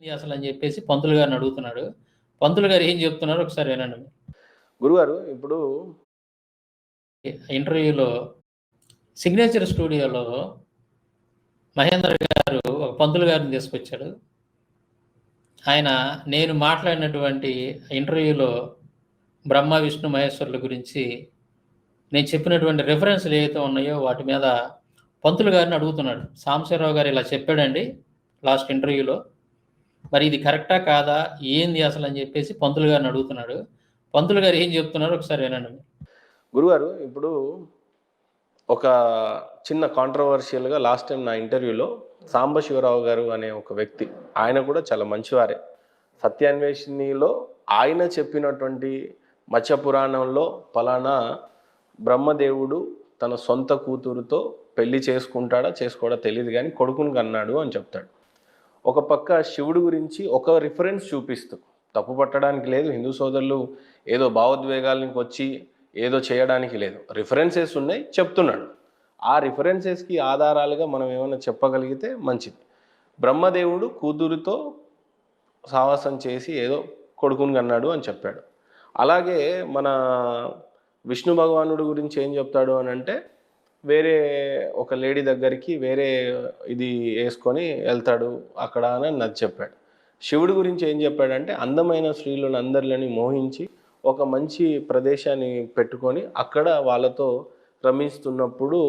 ఇది అసలని జెప్పేసి పంతులు గారిని అడుగుతున్నాడు. పంతులు గారు ఏం జెప్తున్నారో ఒకసారి వినండి. గురుగారు ఇప్పుడు ఇంటర్వ్యూలో సిగ్నేచర్ స్టూడియోలో మహేంద్ర గారు ఒక పంతులు గారిని తీసుకొచ్చాడు. ఆయన నేను మాట్లాడినటువంటి ఇంటర్వ్యూలో బ్రహ్మ, విష్ణు, మహేశ్వరుల గురించి నేను చెప్పినటువంటి రిఫరెన్స్‌లు ఏవైతే ఉన్నాయో వాటి మీద పంతులు గారిని అడుగుతున్నాడు. సాంబశివరావు గారు ఇలా చెప్పాడండి లాస్ట్ ఇంటర్వ్యూలో. మరి ఇది కరెక్టా కాదా? ఏంది అసలని జెప్పేసి పంతులు గారిని అడుగుతున్నాడు. పంతులు గారు ఏం జెప్తున్నారో ఒకసారి వినండి. గురుగారు ఇప్పుడు ఒక చిన్న కాంట్రవర్షియల్‌గా లాస్ట్ టైం నా ఇంటర్వ్యూలో సాంబశివరావు గారు అనే ఒక వ్యక్తి, ఆయన కూడా చాలా మంచివారే. సత్యాన్వేషినిలో ఆయన చెప్పినటువంటి మత్స్య పురాణంలో పలానా బ్రహ్మదేవుడు తన సొంత కూతురుతో పెళ్లి చేసుకుంటాడా చేసుకోడా తెలియదు కానీ కొడుకుని కన్నాడు అని చెప్తాడు. ఒక పక్క శివుడు గురించి ఒక రిఫరెన్స్ చూపిస్తూ, తప్పు పట్టడానికి లేదు, హిందూ సోదరులు ఏదో భావోద్వేగాలకు వచ్చి ఏదో చేయడానికి లేదు, రిఫరెన్సెస్ ఉన్నాయి చెప్తున్నాడు. ఆ రిఫరెన్సెస్కి ఆధారాలుగా మనం ఏమైనా చెప్పగలిగితే మంచిది. బ్రహ్మదేవుడు కూతురుతో సావాసం చేసి ఏదో కొడుకుని కన్నాడు అని చెప్పాడు. అలాగే మన విష్ణు భగవానుడు గురించి ఏం చెప్తాడు అని అంటే, వేరే ఒక లేడీ దగ్గరికి వేరే ఇది వేసుకొని వెళ్తాడు అక్కడ అని నాకు చెప్పాడు. శివుడి గురించి ఏం చెప్పాడంటే, అందమైన స్త్రీలను అందరిని మోహించి ఒక మంచి ప్రదేశాన్ని పెట్టుకొని అక్కడ వాళ్ళతో రమిస్తున్నప్పుడు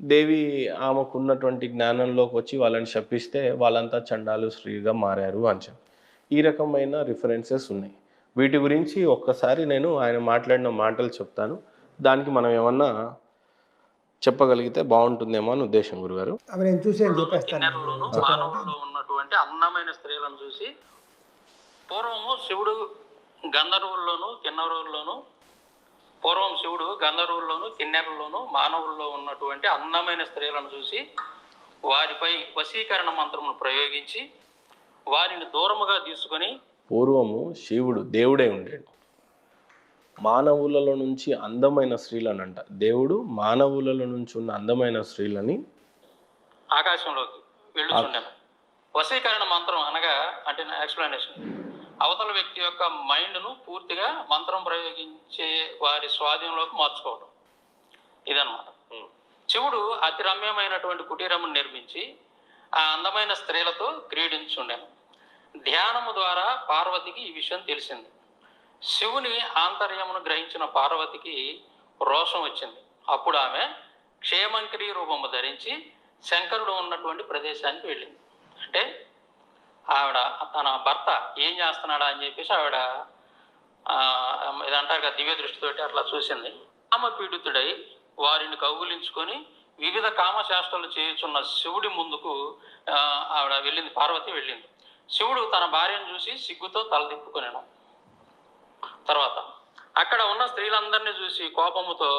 దేవి ఆమెకున్నటువంటి జ్ఞానంలోకి వచ్చి వాళ్ళని శపిస్తే వాళ్ళంతా చండాలు స్త్రీగా మారారు అని చెప్పి ఈ రకమైన రిఫరెన్సెస్ ఉన్నాయి. వీటి గురించి ఒక్కసారి నేను ఆయన మాట్లాడిన మాటలు చెప్తాను, దానికి మనం ఏమన్నా చెప్పగలిగితే బాగుంటుందేమో అని ఉద్దేశం గురుగారు. అవి నేను చూసి చెప్పేస్తాను. మానవుల్లో ఉన్నటువంటి అందమైన స్త్రీలను చూసి, పూర్వము శివుడు గంధర్వుల్లోను కిన్నరుల్లోను కిన్నెరల్లోను మానవుల్లో ఉన్నటువంటి అందమైన స్త్రీలను చూసి వారిపై వశీకరణ మంత్రమును ప్రయోగించి వారిని దూరముగా తీసుకొని, పూర్వము శివుడు దేవుడే ఉండేడు, మానవులలో నుంచి అందమైన స్త్రీలను అంట, దేవుడు మానవులలో నుంచి ఉన్న అందమైన స్త్రీలని ఆకాశంలోకి వెళ్ళుచుండెను. వశీకరణ మంత్రం అనగా అంటే ఎక్స్ప్లెనేషన్, అవతల వ్యక్తి యొక్క మైండ్ను పూర్తిగా మంత్రం ప్రయోగించే వారి స్వాధీనంలోకి మార్చుకోవడం ఇదన్నమాట. శివుడు అతి రమ్యమైనటువంటి కుటీరమును నిర్మించి ఆ అందమైన స్త్రీలతో క్రీడించుండెను. ధ్యానము ద్వారా పార్వతికి ఈ విషయం తెలిసింది. శివుని ఆంతర్యమును గ్రహించిన పార్వతికి రోషం వచ్చింది. అప్పుడు ఆమె క్షేమంకరి రూపము ధరించి శంకరుడు ఉన్నటువంటి ప్రదేశానికి వెళ్ళింది. అంటే ఆవిడ తన భర్త ఏం చేస్తున్నాడా అని చెప్పేసి ఆవిడ ఇదంటారు కదా దివ్య దృష్టితోటి అట్లా చూసింది. కామపీడితుడై వారిని కౌగులించుకొని వివిధ కామశాస్త్రాలు చేయుచున్న శివుడి ముందుకు ఆవిడ వెళ్ళింది, పార్వతి వెళ్ళింది. శివుడు తన భార్యను చూసి సిగ్గుతో తలదిప్పుకొనెను. తర్వాత అక్కడ ఉన్న స్త్రీలందరినీ చూసి కోపముతో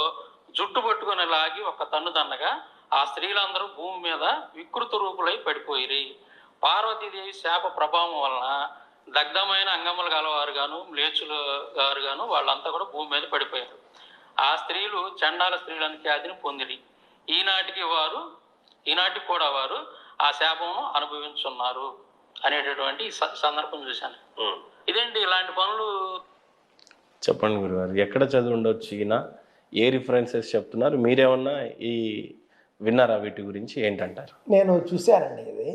జుట్టు పట్టుకొని లాగి ఒక తన్నుదన్నగా ఆ స్త్రీలందరూ భూమి మీద వికృత రూపులై పడిపోయిరి. పార్వతీదేవి శాప ప్రభావం వలన దగ్ధమైన అంగములు గలవారు గాను మ్లేచ్చులు గారు గాను వాళ్ళంతా కూడా భూమి మీద పడిపోయారు. ఆ స్త్రీలు చండాల స్త్రీలను ఖ్యాతిని పొందిరి. ఈనాటికి కూడా వారు ఆ శాపమును అనుభవించున్నారు అనేటటువంటి సందర్భం చూశాను. ఇదేంటి ఇలాంటి పనులు? చెప్పండి గురుగారు, ఎక్కడ చదివి ఉండొచ్చు ఈయన, ఏ రిఫరెన్సెస్ చెప్తున్నారు, మీరేమన్నా ఈ విన్నారా వీటి గురించి ఏంటంటారు? నేను చూశానండి ఇది,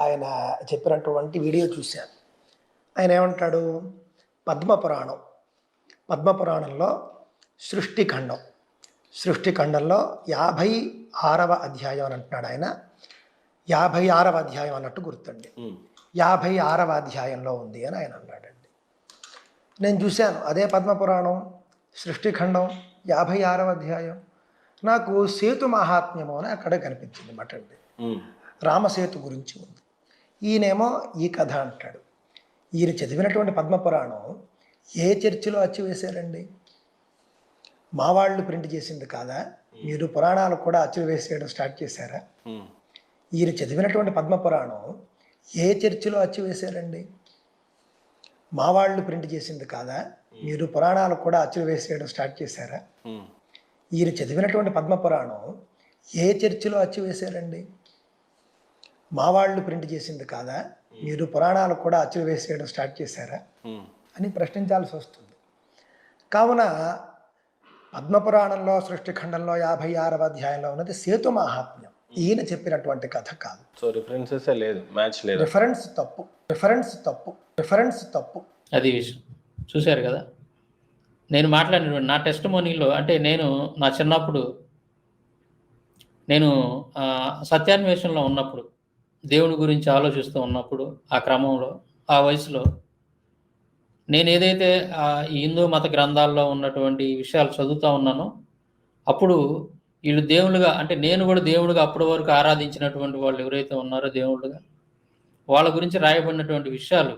ఆయన చెప్పినటువంటి వీడియో చూశాను. ఆయన ఏమంటాడు, పద్మపురాణంలో సృష్టిఖండంలో 56వ అధ్యాయం అని అంటున్నాడు ఆయన. 56వ అధ్యాయం అన్నట్టు గుర్తుండి 56వ అధ్యాయంలో ఉంది అని ఆయన అన్నాడండి. నేను చూశాను అదే పద్మపురాణం సృష్టిఖండం 56వ అధ్యాయం. నాకు సేతు మహాత్మ్యము అని అక్కడ కనిపించింది అన్నమాట అండి. రామసేతు గురించి ఉంది. ఈయనేమో ఈ కథ అంటాడు. ఈయన చదివినటువంటి పద్మపురాణం ఏ చర్చిలో అచ్చువేశారండి? మా వాళ్ళు ప్రింట్ చేసింది కాదా? మీరు పురాణాలు కూడా అచ్చులు వేసేయడం స్టార్ట్ చేశారా? ఈయన చదివినటువంటి పద్మపురాణం ఏ చర్చిలో అచ్చువేశారండి? మా వాళ్ళు ప్రింట్ చేసింది కాదా? మీరు పురాణాలు కూడా అచ్చులు వేసేయడం స్టార్ట్ చేశారా? ఈయన చదివినటువంటి పద్మపురాణం ఏ చర్చిలో అచ్చువేశారండి? మా వాళ్ళు ప్రింట్ చేసింది కాదా? మీరు పురాణాలు కూడా అచ్చులు వేసేయడం స్టార్ట్ చేశారా అని ప్రశ్నించాల్సి వస్తుంది. కావున పద్మపురాణంలో సృష్టిఖండంలో 56వ అధ్యాయంలో ఉన్నది సేతు మహాత్మ్యం. ఈయన చెప్పినటువంటి కథ కాదు. సో రిఫరెన్సెస్ లేదు, మ్యాచ్ లేదు. రిఫరెన్స్ తప్పు. అది విషయం. చూశారు కదా, నేను మాట్లాడినటువంటి నా టెస్టిమోనీలో, అంటే నేను నా చిన్నప్పుడు నేను సత్యాన్వేషణలో ఉన్నప్పుడు, దేవుని గురించి ఆలోచిస్తూ ఉన్నప్పుడు, ఆ క్రమంలో, ఆ వయసులో నేను ఏదైతే ఈ హిందూ మత గ్రంథాల్లో ఉన్నటువంటి విషయాలు చదువుతూ ఉన్నానో, అప్పుడు వీళ్ళు దేవుళ్ళుగా, అంటే నేను కూడా దేవుడిగా అప్పటి వరకు ఆరాధించినటువంటి వాళ్ళు ఎవరైతే ఉన్నారో దేవుళ్ళుగా, వాళ్ళ గురించి రాయబడినటువంటి విషయాలు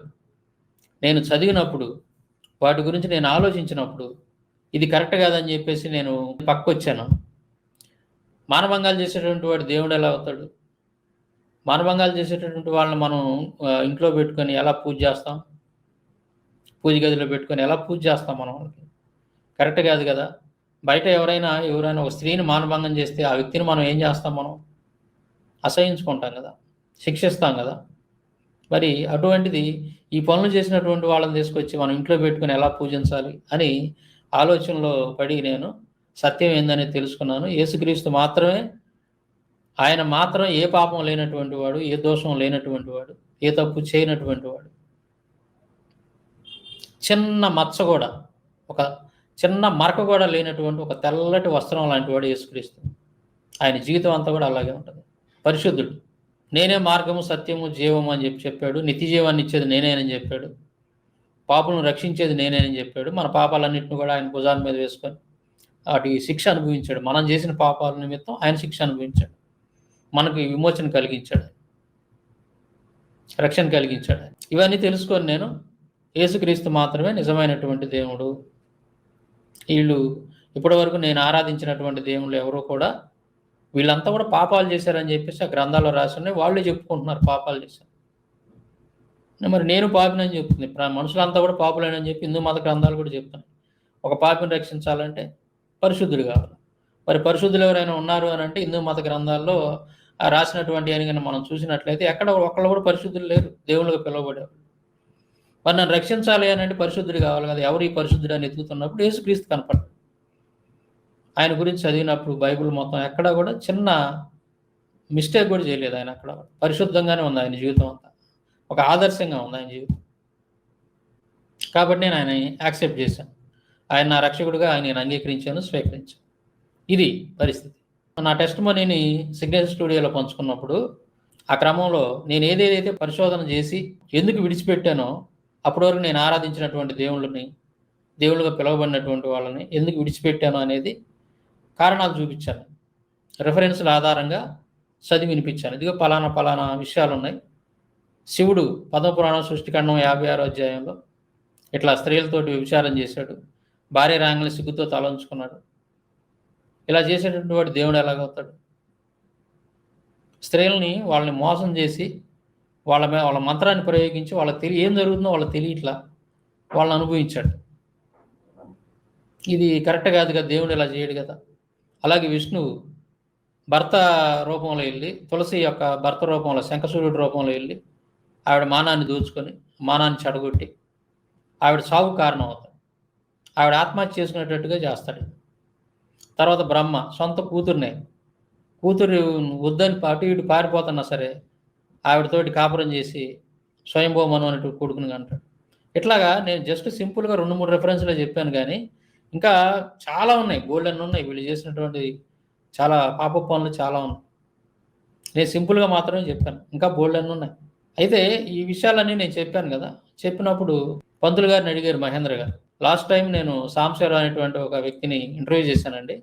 నేను చదివినప్పుడు, వాటి గురించి నేను ఆలోచించినప్పుడు, ఇది కరెక్ట్ కాదని చెప్పేసి నేను పక్కొచ్చాను. మానభంగాలు చేసేటువంటి వాడు దేవుడు ఎలా అవుతాడు? మానభంగాలు చేసేటటువంటి వాళ్ళని మనం ఇంట్లో పెట్టుకొని ఎలా పూజ చేస్తాం? పూజ గదిలో పెట్టుకొని ఎలా పూజ చేస్తాం? మనం వాళ్ళకి కరెక్ట్ కాదు కదా. బయట ఎవరైనా ఒక స్త్రీని మానభంగం చేస్తే ఆ వ్యక్తిని మనం ఏం చేస్తాం? మనం అసహించుకుంటాం కదా, శిక్షిస్తాం కదా. మరి అటువంటిది ఈ పనులు చేసినటువంటి వాళ్ళని తీసుకొచ్చి మనం ఇంట్లో పెట్టుకుని ఎలా పూజించాలి అని ఆలోచనలో పడి నేను సత్యం ఏందని తెలుసుకున్నాను. యేసుక్రీస్తు మాత్రమే, ఆయన మాత్రం ఏ పాపం లేనటువంటి వాడు, ఏ దోషం లేనటువంటి వాడు, ఏ తప్పు చేయనటువంటి వాడు. చిన్న మచ్చ కూడా, ఒక చిన్న మరక కూడా లేనటువంటి ఒక తెల్లటి వస్త్రం లాంటి వాడు యేసుక్రీస్తు. ఆయన జీవితం అంతా కూడా అలాగే ఉంటుంది. పరిశుద్ధుడు. నేనే మార్గము, సత్యము, జీవము అని చెప్పాడు. నిత్య జీవాన్ని ఇచ్చేది నేనేనని చెప్పాడు. పాపులను రక్షించేది నేనేనని చెప్పాడు. మన పాపాలన్నింటిని కూడా ఆయన భుజాల మీద వేసుకొని వాటి శిక్ష అనుభవించాడు. మనం చేసిన పాపాల నిమిత్తం ఆయన శిక్ష అనుభవించాడు. మనకు విమోచన కలిగించాడు, రక్షణ కలిగించాడు. ఇవన్నీ తెలుసుకొని నేను యేసుక్రీస్తు మాత్రమే నిజమైనటువంటి దేవుడు, వీళ్ళు ఇప్పటి వరకు నేను ఆరాధించినటువంటి దేవుళ్ళు ఎవరో కూడా, వీళ్ళంతా కూడా పాపాలు చేశారని చెప్పేసి ఆ గ్రంథాల్లో రాసి ఉన్నాయి. వాళ్ళే చెప్పుకుంటున్నారు పాపాలు చేశారు. మరి నేను పాపినని చెప్తుంది. మనుషులంతా కూడా పాపులేనని చెప్పి హిందూ మత గ్రంథాలు కూడా చెప్తున్నాయి. ఒక పాపిని రక్షించాలంటే పరిశుద్ధుడు కావాలి. మరి పరిశుద్ధులు ఎవరైనా ఉన్నారు అని అంటే హిందూ మత గ్రంథాల్లో రాసినటువంటి అని కానీ మనం చూసినట్లయితే ఎక్కడ ఒక్కళ్ళు కూడా పరిశుద్ధులు లేరు, దేవుళ్ళుగా పిలువబడేవాళ్ళు. మరి నన్ను రక్షించాలి అని అంటే పరిశుద్ధుడు కావాలి కదా. ఎవరు ఈ పరిశుద్ధుడు అని ఎదుగుతున్నప్పుడు యేసుక్రీస్తు కనపడ్డాడు. ఆయన గురించి చదివినప్పుడు బైబిల్ మొత్తం ఎక్కడా కూడా చిన్న మిస్టేక్ కూడా చేయలేదు ఆయన. అక్కడ పరిశుద్ధంగానే ఉంది ఆయన జీవితం అంతా, ఒక ఆదర్శంగా ఉంది ఆయన జీవితం. కాబట్టి నేను ఆయన యాక్సెప్ట్ చేశాను. ఆయన నా రక్షకుడిగా ఆయన నేను అంగీకరించాను, స్వీకరించాను. ఇది పరిస్థితి. నా టెస్టిమోనీని సిగ్నేచర్ స్టూడియోలో పంచుకున్నప్పుడు ఆ క్రమంలో నేను ఏదేదైతే పరిశోధన చేసి ఎందుకు విడిచిపెట్టానో, అప్పటి వరకు నేను ఆరాధించినటువంటి దేవుళ్ళుగా పిలువబడినటువంటి వాళ్ళని ఎందుకు విడిచిపెట్టానో అనేది కారణాలు చూపించాను. రెఫరెన్స్ల ఆధారంగా చదివి వినిపించాను. ఇదిగో పలానా విషయాలు ఉన్నాయి. శివుడు పద్మపురాణం సృష్టిఖండం 56వ అధ్యాయంలో ఇట్లా స్త్రీలతోటి విచారం చేశాడు. భార్య రాంగల్ని సిగ్గుతో తలంచుకున్నాడు. ఇలా చేసేటటువంటి వాడు దేవుడు ఎలాగవుతాడు? స్త్రీలని వాళ్ళని మోసం చేసి వాళ్ళ మంత్రాన్ని ప్రయోగించి వాళ్ళకి ఏం జరుగుతుందో వాళ్ళకి తెలియట్లా, వాళ్ళని అనుభవించాడు. ఇది కరెక్ట్ కాదు కదా, దేవుడు ఇలా చేయడు కదా. అలాగే విష్ణువు భర్త రూపంలో వెళ్ళి, తులసి యొక్క భర్త రూపంలో, శంఖసూర్యుడి రూపంలో వెళ్ళి ఆవిడ మానాన్ని దోచుకొని, మానాన్ని చెడగొట్టి ఆవిడ సాగు కారణం అవుతాడు. ఆవిడ ఆత్మహత్య చేసుకునేటట్టుగా చేస్తాడు. తర్వాత బ్రహ్మ సొంత కూతురు వద్దని అటు ఇటు పారిపోతున్నా సరే ఆవిడతోటి కాపురం చేసి స్వయంభూమను అనేటు కొడుకుని అంటాడు. ఇట్లాగా నేను జస్ట్ సింపుల్గా 2-3 రెఫరెన్స్లో చెప్పాను, కానీ ఇంకా చాలా ఉన్నాయి, గోల్డెన్ ఉన్నాయి. వీళ్ళు చేసినటువంటి చాలా పాప పనులు చాలా ఉన్నాయి. నేను సింపుల్గా మాత్రమే చెప్పాను, ఇంకా గోల్డెన్ ఉన్నాయి. అయితే ఈ విషయాలన్నీ నేను చెప్పాను కదా. చెప్పినప్పుడు పంతులు గారిని అడిగారు, మహేంద్ర గారు. లాస్ట్ టైం నేను సాంబశివరావు అనేటువంటి ఒక వ్యక్తిని ఇంటర్వ్యూ చేశానండి,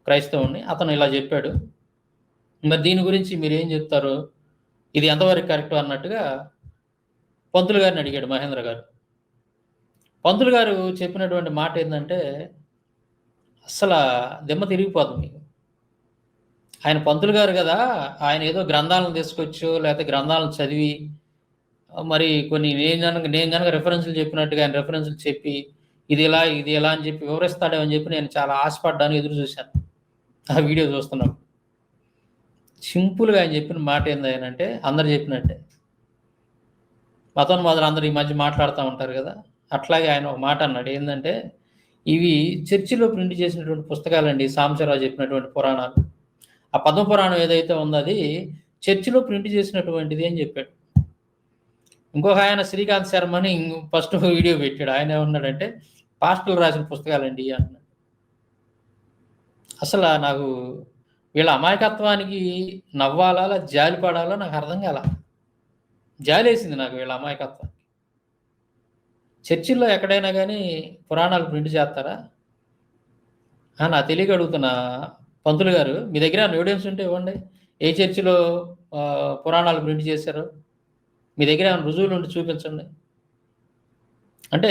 క్రైస్తవుని. అతను ఇలా చెప్పాడు, మరి దీని గురించి మీరు ఏం చెప్తారు, ఇది ఎంతవరకు కరెక్ట్ అన్నట్టుగా పంతులు గారిని అడిగాడు మహేంద్ర గారు. పంతులు గారు చెప్పినటువంటి మాట ఏంటంటే అస్సలు దిమ్మ తిరిగిపోతుంది మీకు. ఆయన పంతులు గారు కదా, ఆయన ఏదో గ్రంథాలను తీసుకొచ్చు లేకపోతే గ్రంథాలను చదివి మరి కొన్ని నేను కనుక రెఫరెన్స్లు చెప్పినట్టుగా ఆయన రెఫరెన్స్లు చెప్పి ఇది ఎలా అని చెప్పి వివరిస్తాడేమో అని చెప్పి నేను చాలా ఆశపడ్డాను, ఎదురు చూశాను ఆ వీడియో చూస్తున్నప్పుడు. సింపుల్గా ఆయన చెప్పిన మాట ఏందంటే అందరు చెప్పినట్టే, మతోన్మాదులు అందరూ ఈ మధ్య మాట్లాడుతూ ఉంటారు కదా, అట్లాగే ఆయన ఒక మాట అన్నాడు. ఏంటంటే, ఇవి చర్చిలో ప్రింట్ చేసినటువంటి పుస్తకాలండి, సాంబశివరావు చెప్పినటువంటి పురాణాలు. ఆ పద్మపురాణం ఏదైతే ఉందో అది చర్చిలో ప్రింట్ చేసినటువంటిది అని చెప్పాడు. ఇంకొక ఆయన శ్రీకాంత్ శర్మ అని ఫస్ట్ వీడియో పెట్టాడు. ఆయన ఏమన్నాడంటే, పాస్టర్లు రాసిన పుస్తకాలండి అన్నాడు. అసలు నాకు వీళ్ళ అమాయకత్వానికి నవ్వాలా జాలి పడాలో నాకు అర్థం కాల. జాలేసింది నాకు వీళ్ళ అమాయకత్వానికి. చర్చిల్లో ఎక్కడైనా కానీ పురాణాలు ప్రింట్ చేస్తారా? నా తెలియక అడుగుతున్నా పంతులు గారు, మీ దగ్గర ఎవిడెన్స్ ఉంటే ఇవ్వండి. ఏ చర్చిలో పురాణాలు ప్రింట్ చేశారో మీ దగ్గర ఏమైనా రుజువులు ఉంటే చూపించండి. అంటే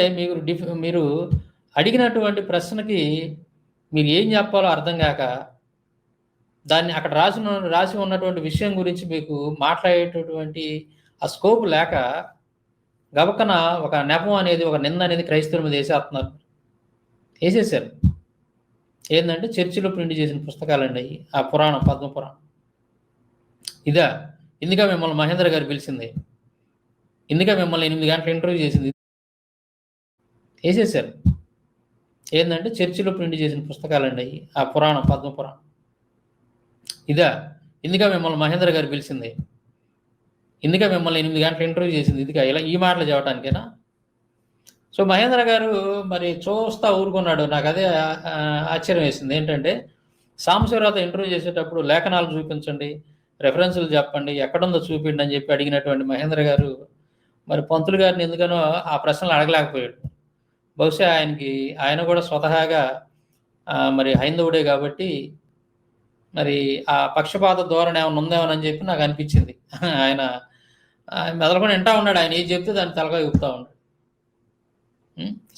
మీరు అడిగినటువంటి ప్రశ్నకి మీరు ఏం చెప్పాలో అర్థం కాక, దాన్ని అక్కడ రాసి ఉన్నటువంటి విషయం గురించి మీకు మాట్లాడేటటువంటి ఆ స్కోప్ లేక గబక్కన ఒక నెపం అనేది, ఒక నింద అనేది క్రైస్తవుల మీద వేసేస్తున్నారు. వేసేసారు. ఏంటంటే చర్చిలో ప్రింట్ చేసిన పుస్తకాలండి అవి, ఆ పురాణం, పద్మపురాణం. ఇదా ఇందుక మిమ్మల్ని మహేంద్ర గారు పిలిచింది, ఇందుక మిమ్మల్ని 8 గంటలు ఇంటర్వ్యూ చేసింది. వేసేసారు. ఏంటంటే చర్చిలో ప్రింట్ చేసిన పుస్తకాలండి అవి, ఆ పురాణం, పద్మపురాణం. ఇదా ఇందుక మిమ్మల్ని మహేంద్ర గారు పిలిచింది, ఇందుక మిమ్మల్ని 8 గంటలు ఇంటర్వ్యూ చేసింది, ఇదిగా ఇలా ఈ మాటలు చెప్పడానికేనా? సో మహేంద్ర గారు మరి చూస్తా ఊరుకున్నాడు. నాకు అదే ఆశ్చర్యం వేసింది. ఏంటంటే, సాంబశివరావుతో ఇంటర్వ్యూ చేసేటప్పుడు లేఖనాలు చూపించండి, రెఫరెన్సులు చెప్పండి, ఎక్కడుందో చూపిండి అని చెప్పి అడిగినటువంటి మహేంద్ర గారు మరి పంతులు గారిని ఎందుకనో ఆ ప్రశ్నలు అడగలేకపోయాడు. బహుశా ఆయన కూడా స్వతహాగా మరి హైందవుడే కాబట్టి మరి ఆ పక్షపాత ధోరణి ఏమైనా ఉందేమోనని చెప్పి నాకు అనిపించింది. ఆయన మెదలుకొని వింటా ఉన్నాడు. ఆయన ఏది చెప్తే దాన్ని తలగా చెప్తా ఉన్నాడు.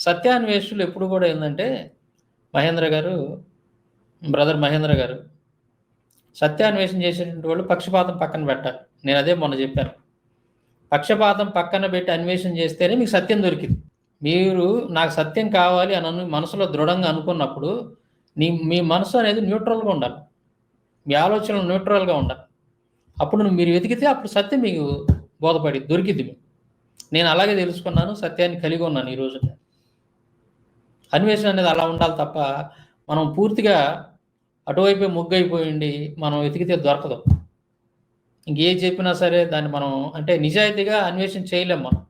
సత్యాన్వేషులు ఎప్పుడు కూడా ఏంటంటే బ్రదర్ మహేంద్ర గారు సత్యాన్వేషణ చేసేటువంటి వాళ్ళు పక్షపాతం పక్కన పెట్టాలి. నేను అదే మొన్న చెప్పాను. పక్షపాతం పక్కన పెట్టి అన్వేషణ చేస్తేనే మీకు సత్యం దొరికింది. మీరు నాకు సత్యం కావాలి అని మనసులో దృఢంగా అనుకున్నప్పుడు మీ మనసు అనేది న్యూట్రల్గా ఉండాలి, మీ ఆలోచనలు న్యూట్రల్గా ఉండాలి. అప్పుడు మీరు వెతికితే అప్పుడు సత్యం మీకు బోధపడి దొరికింది. నేను అలాగే తెలుసుకున్నాను, సత్యాన్ని కలిగి ఉన్నాను. ఈ రోజున అన్వేషణ అనేది అలా ఉండాలి తప్ప మనం పూర్తిగా అటువైపే మొగ్గైపోయింది మనం వెతికితే దొరకదు. ఇంకేం చెప్పినా సరే దాన్ని మనం అంటే నిజాయితీగా అన్వేషణ చేయలేం మనం.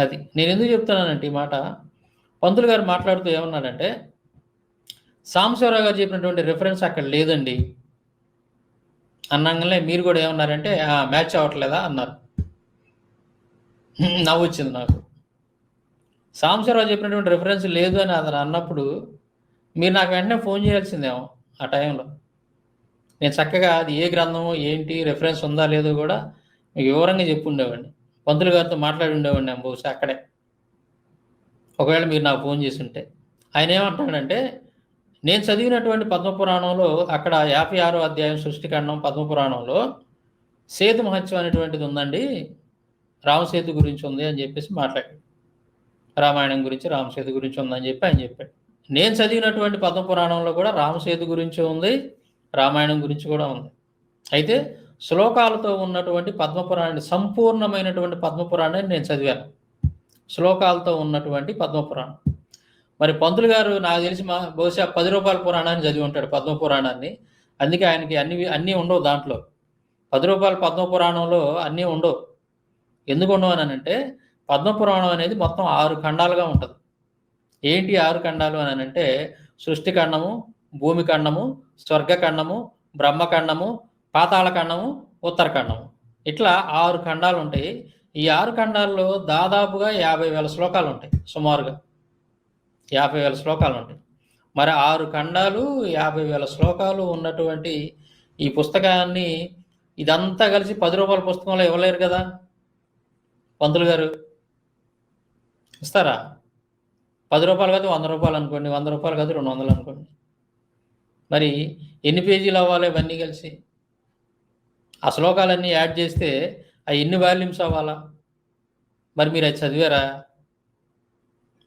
అది నేను ఎందుకు చెప్తున్నానంటే ఈ మాట, పంతులు గారు మాట్లాడుతూ ఏమన్నాడంటే, సాంబశివరావు గారు చెప్పినటువంటి రిఫరెన్స్ అక్కడ లేదండి అన్నగానే మీరు కూడా ఏమన్నారంటే మ్యాచ్ అవ్వట్లేదా అన్నారు. నవ్వు వచ్చింది నాకు. సాంబశివరావు చెప్పినటువంటి రిఫరెన్స్ లేదు అని అతను అన్నప్పుడు మీరు నాకు వెంటనే ఫోన్ చేయాల్సిందేమో ఆ టైంలో. నేను చక్కగా అది ఏ గ్రంథమో ఏంటి రెఫరెన్స్ ఉందా లేదో కూడా మీకు వివరంగా చెప్పి ఉండేవాడిని. పంతులు గారితో మాట్లాడి ఉండేవాడిని నేను బహుశా అక్కడే, ఒకవేళ మీరు నాకు ఫోన్ చేసి ఉంటే. ఆయన ఏమంటాడంటే, నేను చదివినటువంటి పద్మపురాణంలో అక్కడ 56వ అధ్యాయం సృష్టికాండం పద్మపురాణంలో సేతు మహత్యం అనేటువంటిది ఉందండి, రామసేతు గురించి ఉంది అని చెప్పేసి మాట్లాడాడు. రామాయణం గురించి రామసేతు గురించి ఉందని చెప్పి ఆయన చెప్పాడు. నేను చదివినటువంటి పద్మపురాణంలో కూడా రామసేతు గురించి ఉంది, రామాయణం గురించి కూడా ఉంది. అయితే శ్లోకాలతో ఉన్నటువంటి పద్మపురాణాన్ని, సంపూర్ణమైనటువంటి పద్మపురాణాన్ని నేను చదివాను, శ్లోకాలతో ఉన్నటువంటి పద్మపురాణం. మరి పంతులు గారు నాకు తెలిసి బహుశా 10 రూపాయల పురాణాన్ని చదివి ఉంటాడు, పద్మపురాణాన్ని. అందుకే ఆయనకి అన్నీ ఉండవు దాంట్లో. 10 రూపాయల పద్మపురాణంలో అన్నీ ఉండవు. ఎందుకు ఉండవు అని అంటే, పద్మపురాణం అనేది మొత్తం 6 ఖండాలుగా ఉంటుంది. ఏంటి 6 ఖండాలు అని అంటే, సృష్టిఖండము, భూమిఖండము, స్వర్గఖండము, బ్రహ్మఖండము, పాతాళఖండము, ఉత్తరఖండము, ఇట్లా 6 ఖండాలు ఉంటాయి. ఈ 6 ఖండాల్లో దాదాపుగా 50,000 శ్లోకాలు ఉంటాయి, సుమారుగా 50,000 శ్లోకాలు ఉంటాయి. మరి 6 ఖండాలు 50,000 శ్లోకాలు ఉన్నటువంటి ఈ పుస్తకాన్ని ఇదంతా కలిసి 10 రూపాయల పుస్తకంలో ఇవ్వలేరు కదా పంతులు గారు. ఇస్తారా? 10 రూపాయలు కాదు 100 రూపాయలు అనుకోండి, 100 రూపాయలు కాదు 200 అనుకోండి. మరి ఎన్ని పేజీలు అవ్వాలి ఇవన్నీ కలిసి? ఆ శ్లోకాలన్నీ యాడ్ చేస్తే అవి ఎన్ని వాల్యూమ్స్ అవ్వాలా? మరి మీరు అది చదివారా?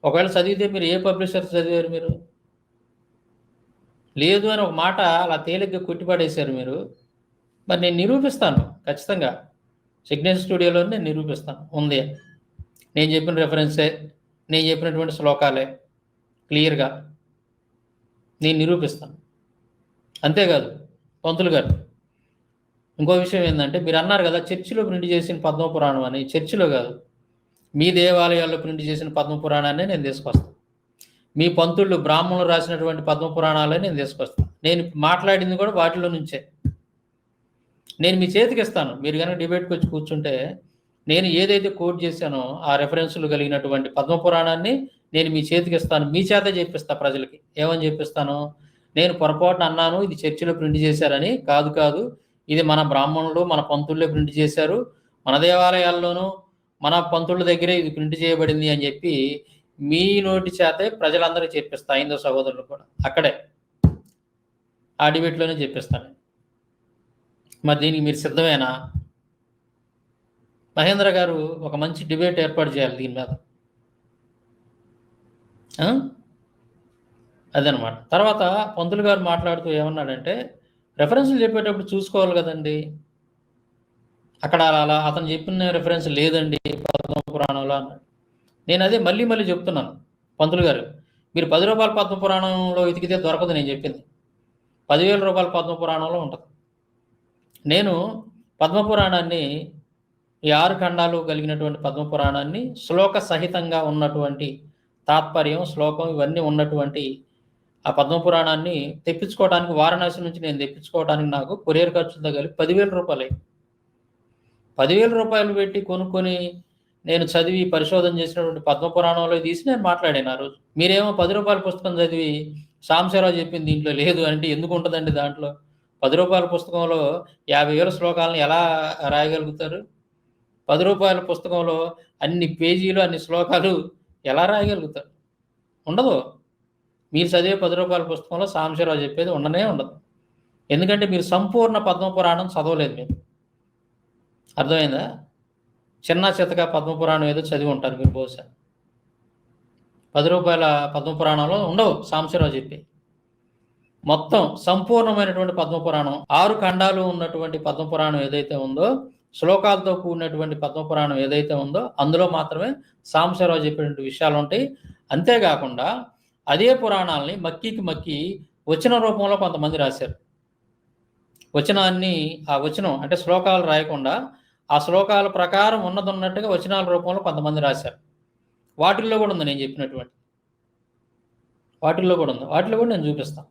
ఒకవేళ చదివితే మీరు ఏ పబ్లిషర్ చదివారు? మీరు లేదు అని ఒక మాట అలా తేలిగ్గా కొట్టిపడేశారు మీరు. మరి నేను నిరూపిస్తాను ఖచ్చితంగా. సిగ్నేచర్ స్టూడియోలో నేను నిరూపిస్తాను ఉంది అని. నేను చెప్పిన రెఫరెన్సే, నేను చెప్పినటువంటి శ్లోకాలే క్లియర్గా నేను నిరూపిస్తాను. అంతేకాదు పంతులు గారు, ఇంకో విషయం ఏంటంటే, మీరు అన్నారు కదా చర్చిలో ప్రింట్ చేసిన పద్మపురాణం అని. చర్చిలో కాదు, మీ దేవాలయాల్లో ప్రింట్ చేసిన పద్మపురాణాన్ని నేను తీసుకొస్తాను. మీ పంతుళ్ళు బ్రాహ్మణులు రాసినటువంటి పద్మపురాణాలే నేను తీసుకొస్తాను. నేను మాట్లాడింది కూడా వాటిలో నుంచే. నేను మీ చేతికి ఇస్తాను. మీరు కనుక డిబేట్కి వచ్చి కూర్చుంటే నేను ఏదైతే కోట్ చేశానో ఆ రెఫరెన్సులు కలిగినటువంటి పద్మపురాణాన్ని నేను మీ చేతికి ఇస్తాను. మీ చేతే చెప్పిస్తా ప్రజలకి. ఏమని చెప్పిస్తాను? నేను పొరపాటున అన్నాను ఇది చర్చిలో ప్రింట్ చేశారని. కాదు కాదు, ఇది మన బ్రాహ్మణులు మన పంతుళ్ళే ప్రింట్ చేశారు, మన దేవాలయాల్లోనూ మన పంతుళ్ళ దగ్గరే ఇది ప్రింట్ చేయబడింది అని చెప్పి మీ నోటి చేతే ప్రజలందరికీ చెప్పిస్తా. హైందవ సహోదరులు కూడా అక్కడే ఆ డిబేట్లోనే చెప్పిస్తాను. మరి దీనికి మీరు సిద్ధమేనా? మహేంద్ర గారు ఒక మంచి డిబేట్ ఏర్పాటు చేయాలి దీని మీద. అదనమాట. తర్వాత పంతులు గారు మాట్లాడుతూ ఏమన్నాడంటే, రెఫరెన్స్లు చెప్పేటప్పుడు చూసుకోవాలి కదండి. అక్కడ అలా అతను చెప్పిన రెఫరెన్స్ లేదండి పద్మపురాణంలో అన్నాడు. నేను అదే మళ్ళీ మళ్ళీ చెప్తున్నాను. పంతులు గారు, మీరు 10 రూపాయల పద్మపురాణంలో వెతికితే దొరకదు. నేను చెప్పింది 10,000 రూపాయల పద్మపురాణంలో ఉంటుంది. నేను పద్మపురాణాన్ని, ఈ 6 ఖండాలు కలిగినటువంటి పద్మపురాణాన్ని శ్లోక సహితంగా ఉన్నటువంటి తాత్పర్యం, శ్లోకం ఇవన్నీ ఉన్నటువంటి ఆ పద్మపురాణాన్ని తెప్పించుకోవడానికి వారణాసి నుంచి నేను తెప్పించుకోవడానికి నాకు కొరియర్ ఖర్చుతో కలిపి 10,000 రూపాయలు. 10,000 రూపాయలు పెట్టి కొనుక్కొని నేను చదివి పరిశోధన చేసినటువంటి పద్మపురాణంలో తీసి నేను మాట్లాడాను ఆ రోజు. మీరేమో 10 రూపాయల పుస్తకం చదివి సాంబశివరావు చెప్పింది దీంట్లో లేదు అంటే ఎందుకు ఉంటుందండి దాంట్లో? 10 రూపాయల పుస్తకంలో 50,000 శ్లోకాలను ఎలా రాయగలుగుతారు? 10 రూపాయల పుస్తకంలో అన్ని పేజీలు అన్ని శ్లోకాలు ఎలా రాయగలుగుతారు? ఉండదు. మీరు చదివే 10 రూపాయల పుస్తకంలో సాంబశివరావు చెప్పేది ఉండనే ఉండదు. ఎందుకంటే మీరు సంపూర్ణ పద్మపురాణం చదవలేదు. మీరు అర్థమైందా? చిన్న చితక పద్మపురాణం ఏదో చదివి ఉంటారు మీరు బహుశా. 10 రూపాయల పద్మపురాణంలో ఉండవు సాంబశివరావు చెప్పి. మొత్తం సంపూర్ణమైనటువంటి పద్మపురాణం, 6 ఖండాలు ఉన్నటువంటి పద్మపురాణం ఏదైతే ఉందో, శ్లోకాలతో కూడినటువంటి పద్మపురాణం ఏదైతే ఉందో అందులో మాత్రమే సాంబశివరావు చెప్పినటువంటి విషయాలు ఉంటాయి. అంతేకాకుండా అదే పురాణాలని మక్కికి మక్కి వచన రూపంలో కొంతమంది రాశారు. వచనాన్ని, ఆ వచనం అంటే శ్లోకాలు రాయకుండా ఆ శ్లోకాల ప్రకారం ఉన్నట్టుగా వచనాల రూపంలో కొంతమంది రాశారు. వాటిల్లో కూడా ఉంది నేను చెప్పినటువంటి. వాటిల్లో కూడా ఉంది. వాటిలో కూడా నేను చూపిస్తాను.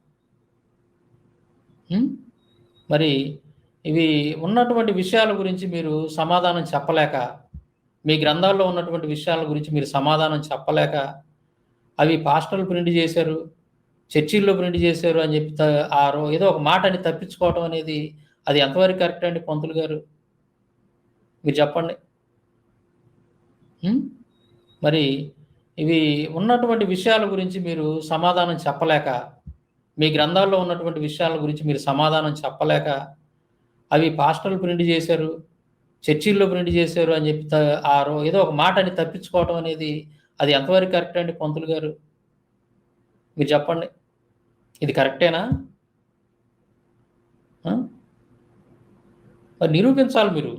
మరి ఇవి ఉన్నటువంటి విషయాల గురించి మీరు సమాధానం చెప్పలేక, మీ గ్రంథాల్లో ఉన్నటువంటి విషయాల గురించి మీరు సమాధానం చెప్పలేక, అవి పాస్టర్లు ప్రింట్ చేశారు, చర్చిల్లో ప్రింట్ చేశారు అని చెప్పి ఏదో ఒక మాట అని తప్పించుకోవటం అనేది అది ఎంతవరకు కరెక్ట్ అండి పంతులు గారు? మీరు చెప్పండి. మరి ఇవి ఉన్నటువంటి విషయాల గురించి మీరు సమాధానం చెప్పలేక, మీ గ్రంథాల్లో ఉన్నటువంటి విషయాల గురించి మీరు సమాధానం చెప్పలేక, అవి పాస్టర్లు ప్రింట్ చేశారు, చర్చిల్లో ప్రింట్ చేశారు అని చెప్పి ఏదో ఒక మాట అని తప్పించుకోవటం అనేది అది ఎంతవరకు కరెక్ట్ అండి పంతులు గారు? మీరు చెప్పండి. ఇది కరెక్టేనా? మరి నిరూపించాలి మీరు.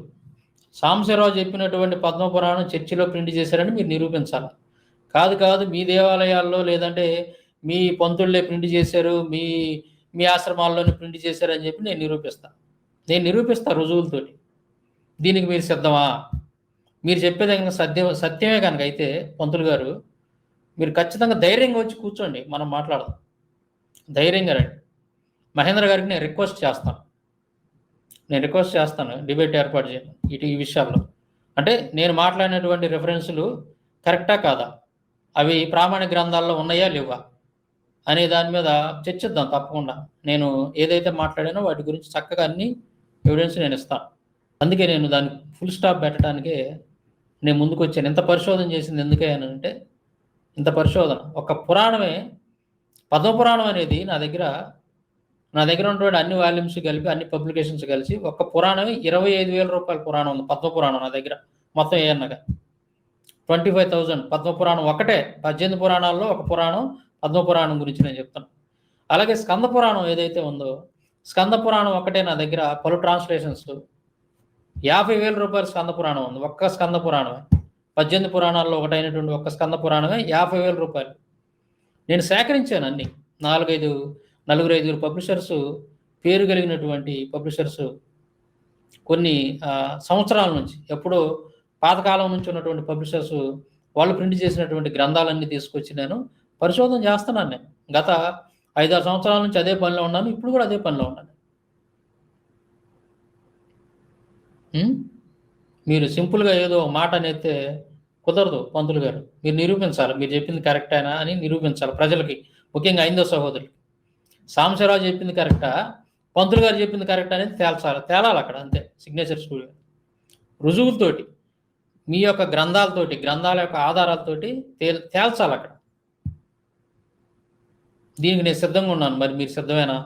సాంబశివరావు చెప్పినటువంటి పద్మపురాణం చర్చిలో ప్రింట్ చేశారని మీరు నిరూపించాలి. కాదు కాదు, మీ దేవాలయాల్లో లేదంటే మీ పంతుళ్ళే ప్రింట్ చేశారు, మీ ఆశ్రమాల్లోనే ప్రింట్ చేశారు అని చెప్పి నేను నిరూపిస్తా రుజువులతోటి. దీనికి మీరు సిద్ధమా? మీరు చెప్పేది కనుక సత్యమే కనుక అయితే పంతులు గారు, మీరు ఖచ్చితంగా ధైర్యంగా వచ్చి కూర్చోండి, మనం మాట్లాడదాం. ధైర్యంగా రండి. మహేంద్ర గారికి నేను రిక్వెస్ట్ చేస్తాను డిబేట్ ఏర్పాటు చేయండి ఈ విషయాల్లో. అంటే నేను మాట్లాడినటువంటి రెఫరెన్సులు కరెక్టా కాదా, అవి ప్రామాణిక గ్రంథాల్లో ఉన్నాయా లేవా అనే దాని మీద చర్చిద్దాం తప్పకుండా. నేను ఏదైతే మాట్లాడానో వాటి గురించి చక్కగా అన్ని ఎవిడెన్స్ నేను ఇస్తాను. అందుకే నేను దాన్ని ఫుల్ స్టాప్ పెట్టడానికే నేను ముందుకు వచ్చాను. ఇంత పరిశోధన చేసింది ఎందుకనంటే, ఇంత పరిశోధన ఒక పురాణమే, పద్మపురాణం అనేది నా దగ్గర ఉన్నటువంటి అన్ని వాల్యూమ్స్ కలిపి, అన్ని పబ్లికేషన్స్ కలిసి ఒక పురాణమే 25,000 రూపాయల పురాణం ఉంది. పద్మపురాణం నా దగ్గర మొత్తం ఏమన్నగా 25,000 పద్మపురాణం ఒకటే. 18 పురాణాల్లో ఒక పురాణం పద్మపురాణం గురించి నేను చెప్తాను. అలాగే స్కంద పురాణం ఏదైతే ఉందో, స్కంద పురాణం ఒకటే నా దగ్గర పలు ట్రాన్స్లేషన్స్ 50,000 రూపాయల స్కంద పురాణం ఉంది. ఒక్క స్కంద పురాణమే, 18 పురాణాల్లో ఒకటైనటువంటి ఒక్క స్కంద పురాణమే 50,000 రూపాయలు. నేను సేకరించాను అన్ని. నలుగురు ఐదుగురు పబ్లిషర్స్, పేరు కలిగినటువంటి పబ్లిషర్స్, కొన్ని సంవత్సరాల నుంచి, ఎప్పుడో పాతకాలం నుంచి ఉన్నటువంటి పబ్లిషర్స్ వాళ్ళు ప్రింట్ చేసినటువంటి గ్రంథాలన్నీ తీసుకొచ్చి నేను పరిశోధన చేస్తున్నాను. నేను గత 5-6 సంవత్సరాల నుంచి అదే పనిలో ఉన్నాను. ఇప్పుడు కూడా అదే పనిలో ఉన్నాను. మీరు సింపుల్గా ఏదో మాట అనేస్తే కుదరదు పంతులు గారు. మీరు నిరూపించాలి, మీరు చెప్పింది కరెక్టేనా అని నిరూపించాలి ప్రజలకి, ముఖ్యంగా ఐందో సహోదరులకి. సాంబశివరావు చెప్పింది కరెక్టా, పంతులు గారు చెప్పింది కరెక్టా అనేది తేలాలి అక్కడ, అంతే. సిగ్నేచర్ స్టూడియో రుజువులతోటి, మీ యొక్క గ్రంథాలతోటి, గ్రంథాల యొక్క ఆధారాలతోటి తేల్చాలి అక్కడ. దీనికి నేను సిద్ధంగా ఉన్నాను. మరి మీరు సిద్ధమేనా?